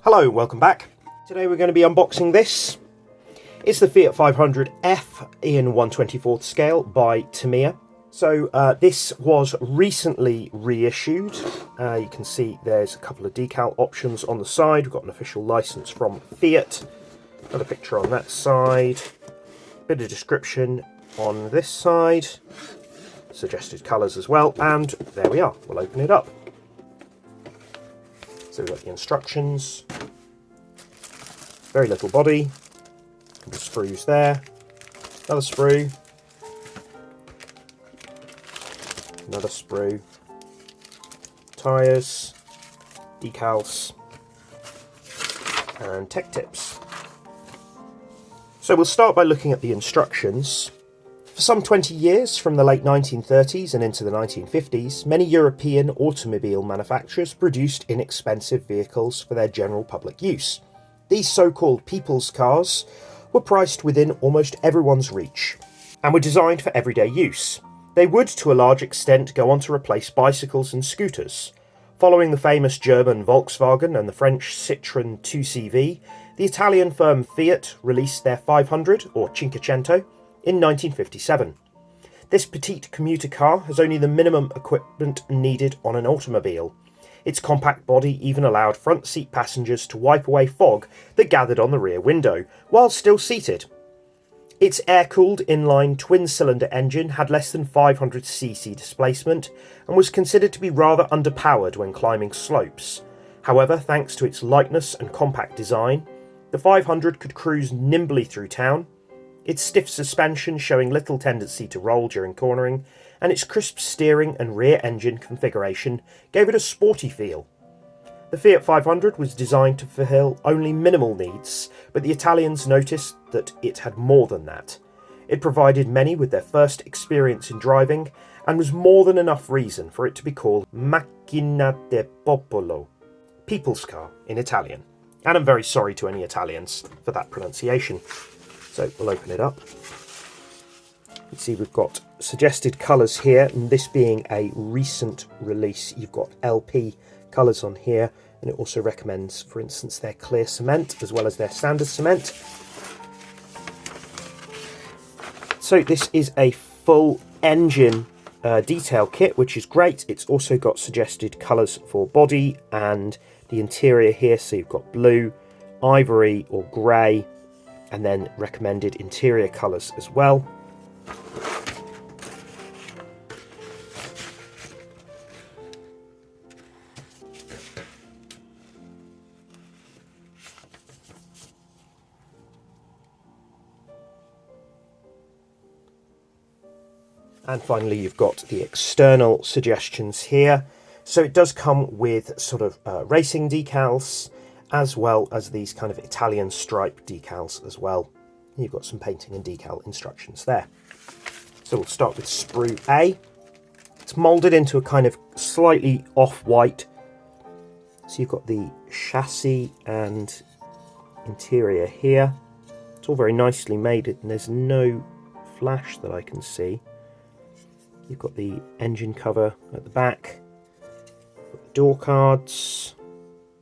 Hello, welcome back. Today we're going to be unboxing this. It's the Fiat 500F in 1/24th scale by Tamiya. So this was recently reissued. You can see there's a couple of decal options on the side. We've got an official license from Fiat. Got a picture on that side. Bit of description on this side. Suggested colours as well. And there we are. We'll open it up. So we've got the instructions. Very little body. A couple of screws there. Another sprue. Another sprue. Tyres. Decals. And tech tips. So we'll start by looking at the instructions. For some 20 years, from the late 1930s and into the 1950s, many European automobile manufacturers produced inexpensive vehicles for their general public use. These so-called people's cars were priced within almost everyone's reach, and were designed for everyday use. They would, to a large extent, go on to replace bicycles and scooters. Following the famous German Volkswagen and the French Citroën 2CV, the Italian firm Fiat released their 500, or Cinquecento, in 1957. This petite commuter car has only the minimum equipment needed on an automobile. Its compact body even allowed front seat passengers to wipe away fog that gathered on the rear window, while still seated. Its air-cooled inline twin-cylinder engine had less than 500cc displacement and was considered to be rather underpowered when climbing slopes. However, thanks to its lightness and compact design, the 500 could cruise nimbly through town. Its stiff suspension showing little tendency to roll during cornering, and its crisp steering and rear engine configuration gave it a sporty feel. The Fiat 500 was designed to fulfill only minimal needs, but the Italians noticed that it had more than that. It provided many with their first experience in driving, and was more than enough reason for it to be called Macchina del Popolo, people's car in Italian. And I'm very sorry to any Italians for that pronunciation. So we'll open it up. You can see we've got suggested colours here, and this being a recent release, you've got LP colours on here, and it also recommends, for instance, their clear cement as well as their standard cement. So this is a full engine detail kit, which is great. It's also got suggested colours for body and the interior here. So you've got blue, ivory or grey, and then recommended interior colours as well. And finally, you've got the external suggestions here. So it does come with sort of racing decals, as well as these kind of Italian stripe decals as well. You've got some painting and decal instructions there. So we'll start with sprue A. It's moulded into a kind of slightly off-white. So you've got the chassis and interior here. It's all very nicely made, and there's no flash that I can see. You've got the engine cover at the back, got the door cards,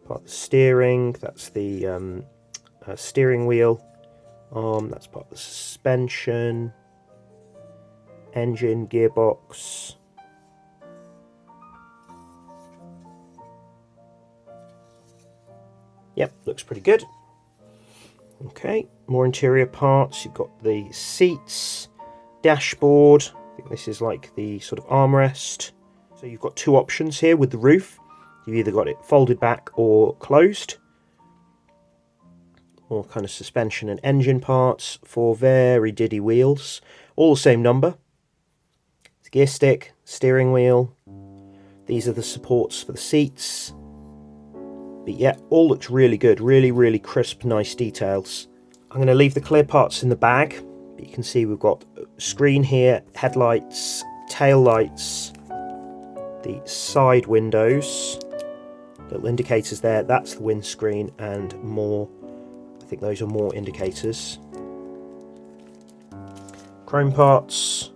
part of the steering, that's the steering wheel arm, that's part of the suspension, engine, gearbox. Yep, looks pretty good. Okay, more interior parts. You've got the seats, dashboard. I think this is like the sort of armrest. So you've got two options here with the roof. You've either got it folded back or closed. All kind of suspension and engine parts. Four very diddy wheels. All the same number. It's gear stick, steering wheel. These are the supports for the seats. But yeah, all looks really good. Really, really crisp, nice details. I'm going to leave the clear parts in the bag. But you can see we've got screen here, headlights, tail lights, the side windows, little indicators there, that's the windscreen, and more, I think those are more indicators. Chrome parts,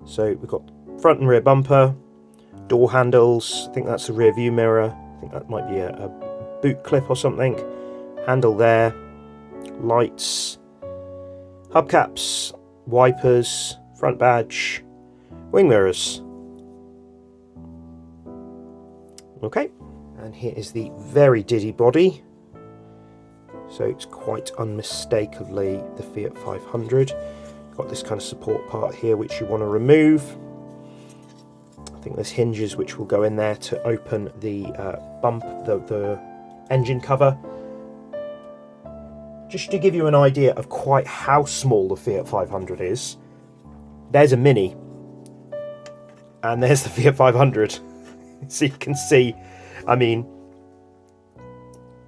so we've got front and rear bumper, door handles, I think that's the rear view mirror, I think that might be a boot clip or something. Handle there, lights, hubcaps, wipers, front badge, wing mirrors. Okay, and here is the very diddy body. So it's quite unmistakably the Fiat 500. Got this kind of support part here which you want to remove. I think there's hinges which will go in there to open the the engine cover. Just to give you an idea of quite how small the Fiat 500 is, there's a Mini and there's the Fiat 500. So you can see, I mean,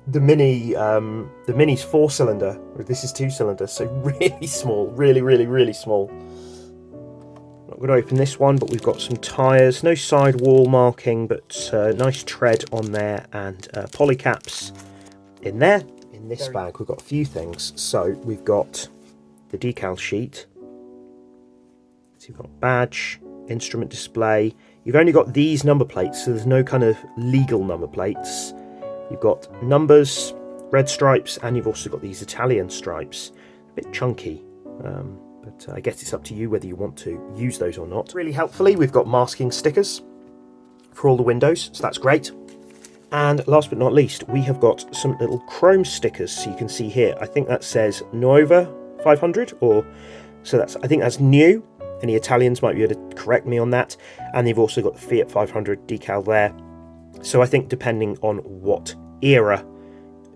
the Mini's 4-cylinder, this is 2-cylinder, so really small, really small. Not going to open this one, but we've got some tyres, no sidewall marking, but nice tread on there, and poly caps in there. In this bag we've got a few things. So we've got the decal sheet, so you've got badge, instrument display. You've only got these number plates, so there's no kind of legal number plates. You've got numbers, red stripes, and you've also got these Italian stripes. A bit chunky, but I guess it's up to you whether you want to use those or not. Really helpfully, we've got masking stickers for all the windows, so that's great. And last but not least, we have got some little chrome stickers, so you can see here. I think that says Nuova 500, or so that's, I think that's new. Any Italians might be able to correct me on that. And they've also got the Fiat 500 decal there. So I think depending on what era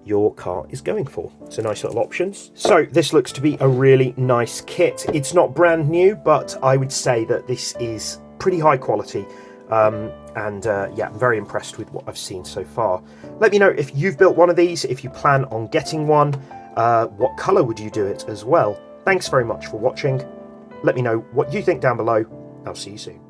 your car is going for. So nice little options. So this looks to be a really nice kit. It's not brand new, but I would say that this is pretty high quality. Yeah, I'm very impressed with what I've seen so far. Let me know if you've built one of these, if you plan on getting one, what colour would you do it as well? Thanks very much for watching. Let me know what you think down below. I'll see you soon.